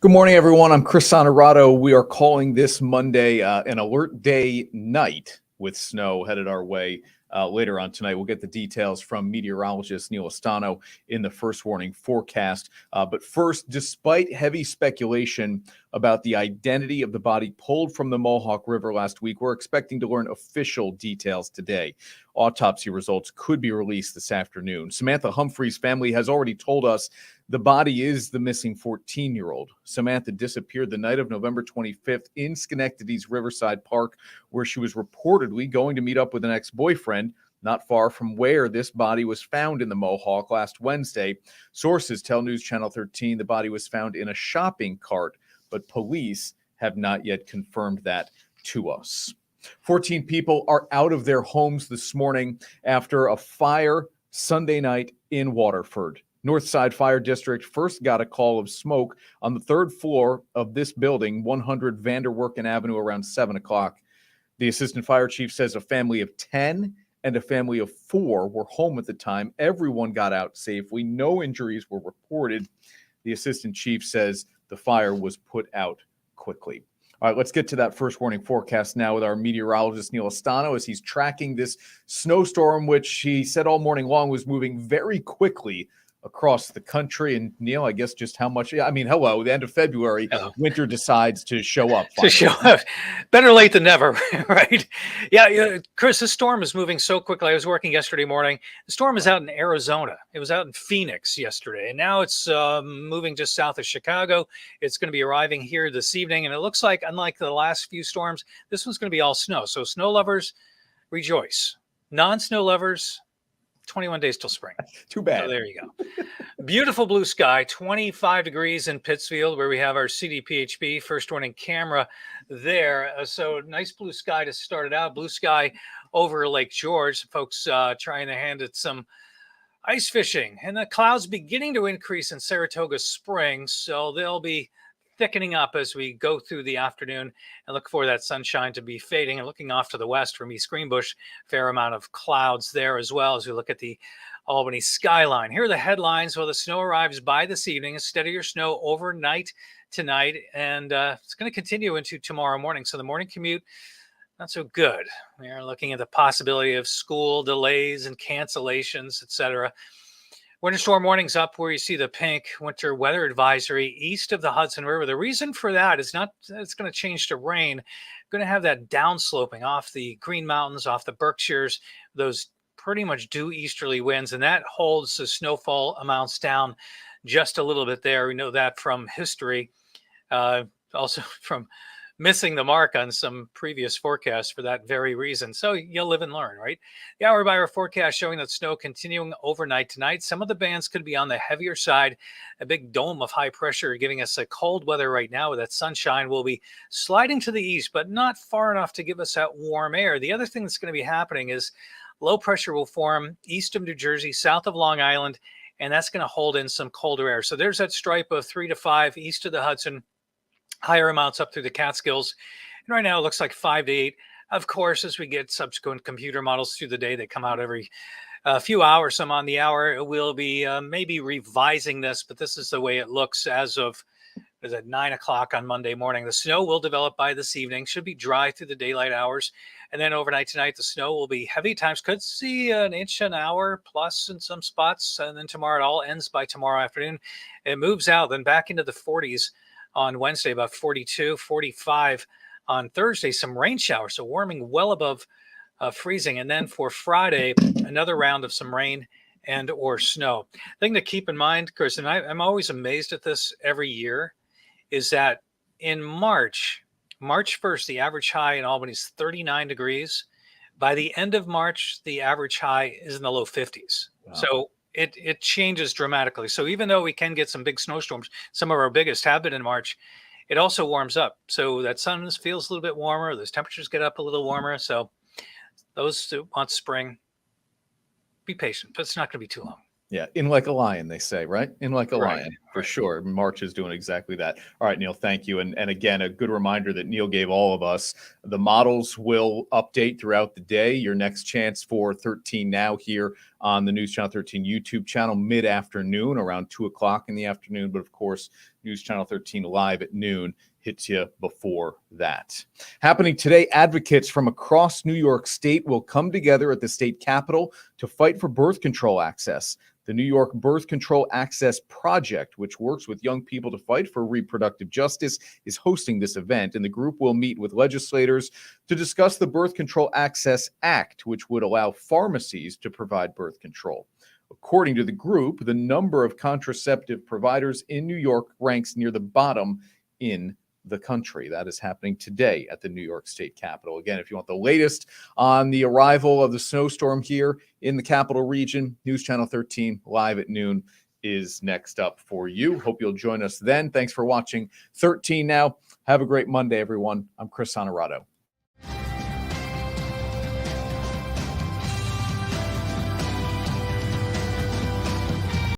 Good morning, everyone. I'm Chris Honorato. We are calling this Monday an alert day night with snow headed our way later on tonight. We'll get the details from meteorologist Neal Estano in the first warning forecast. But first, despite heavy speculation about the identity of the body pulled from the Mohawk River last week, we're expecting to learn official details today. Autopsy results could be released this afternoon. Samantha Humphrey's family has already told us the body is the missing 14-year-old. Samantha disappeared the night of November 25th in Schenectady's Riverside Park, where she was reportedly going to meet up with an ex-boyfriend, not far from where this body was found in the Mohawk last Wednesday. Sources tell News Channel 13 the body was found in a shopping cart, but police have not yet confirmed that to us. 14 people are out of their homes this morning after a fire Sunday night in Waterford. Northside Fire District first got a call of smoke on the third floor of this building, 100 Vanderwerken Avenue, around 7 o'clock. The assistant fire chief says a family of 10 and a family of 4 were home at the time. Everyone got out safely. No injuries were reported. The assistant chief says the fire was put out quickly. All right, let's get to that first warning forecast now with our meteorologist Neal Estano as he's tracking this snowstorm, which he said all morning long was moving very quickly across the country. And Neal, I guess just how much, hello, the end of February, winter decides to show up. To show up. Better late than never, right? Yeah, Chris, this storm is moving so quickly. I was working yesterday morning. The storm is out in Arizona. It was out in Phoenix yesterday, and now it's moving just south of Chicago. It's going to be arriving here this evening, and it looks like, unlike the last few storms, this one's going to be all snow. So snow lovers, rejoice. Non-snow lovers, 21 days till spring. Too bad. So there you go. Beautiful blue sky, 25 degrees in Pittsfield, where we have our CDPHP first warning camera there. So nice blue sky to start it out. Blue sky over Lake George. Folks trying to hand it some ice fishing. And the clouds beginning to increase in Saratoga Springs. So they'll be thickening up as we go through the afternoon and look for that sunshine to be fading. And looking off to the west from East Greenbush, fair amount of clouds there as well as we look at the Albany skyline. Here are the headlines. Well, the snow arrives by this evening. Steadier snow overnight tonight, and it's going to continue into tomorrow morning. So the morning commute, not so good. We are looking at the possibility of school delays and cancellations, etc. Winter storm warnings up where you see the pink winter weather advisory east of the Hudson River. The reason for that is not that it's going to change to rain. Going to have that downsloping off the Green Mountains, off the Berkshires, those pretty much due easterly winds, and that holds the snowfall amounts down just a little bit there. We know that from history, also from missing the mark on some previous forecasts for that very reason. So you'll live and learn, right? The hour-by-hour forecast showing that snow continuing overnight tonight. Some of the bands could be on the heavier side. A big dome of high pressure giving us a cold weather right now with that sunshine. Will be sliding to the east, but not far enough to give us that warm air. The other thing that's going to be happening is low pressure will form east of New Jersey, south of Long Island, and that's going to hold in some colder air. So there's that stripe of 3 to 5 east of the Hudson, higher amounts up through the Catskills. And right now it looks like 5 to 8. Of course, as we get subsequent computer models through the day, they come out every few hours, some on the hour. We'll be maybe revising this, but this is the way it looks as of at 9 o'clock on Monday morning. The snow will develop by this evening, should be dry through the daylight hours. And then overnight tonight, the snow will be heavy. Times could see an inch an hour plus in some spots. And then tomorrow, it all ends by tomorrow afternoon. It moves out then back into the 40s on Wednesday, about 42, 45 on Thursday, some rain showers. So warming well above freezing. And then for Friday, another round of some rain and or snow. Thing to keep in mind, Chris, and I'm always amazed at this every year, is that in March 1st, the average high in Albany is 39 degrees. By the end of March, the average high is in the low 50s. Wow. So it changes dramatically. So even though we can get some big snowstorms, some of our biggest have been in March, it also warms up. So that sun feels a little bit warmer. Those temperatures get up a little warmer. So those who want spring, be patient, but it's not going to be too long. Yeah, in like a lion, they say, right? In like a Right. lion, for sure. March is doing exactly that. All right, Neal, thank you. And again, a good reminder that Neal gave all of us. The models will update throughout the day. Your next chance for 13 Now here on the News Channel 13 YouTube channel mid-afternoon, around 2 o'clock in the afternoon. But of course, News Channel 13 live at noon hits you before that. Happening today, advocates from across New York State will come together at the state capitol to fight for birth control access. The New York Birth Control Access Project, which works with young people to fight for reproductive justice, is hosting this event, and the group will meet with legislators to discuss the Birth Control Access Act, which would allow pharmacies to provide birth control. According to the group, the number of contraceptive providers in New York ranks near the bottom in the country. That is happening today at the New York State Capitol. Again, if you want the latest on the arrival of the snowstorm here in the capital region, News Channel 13 live at noon is next up for you. Hope you'll join us then. Thanks for watching 13 Now. Have a great Monday, everyone. I'm Chris Honorato.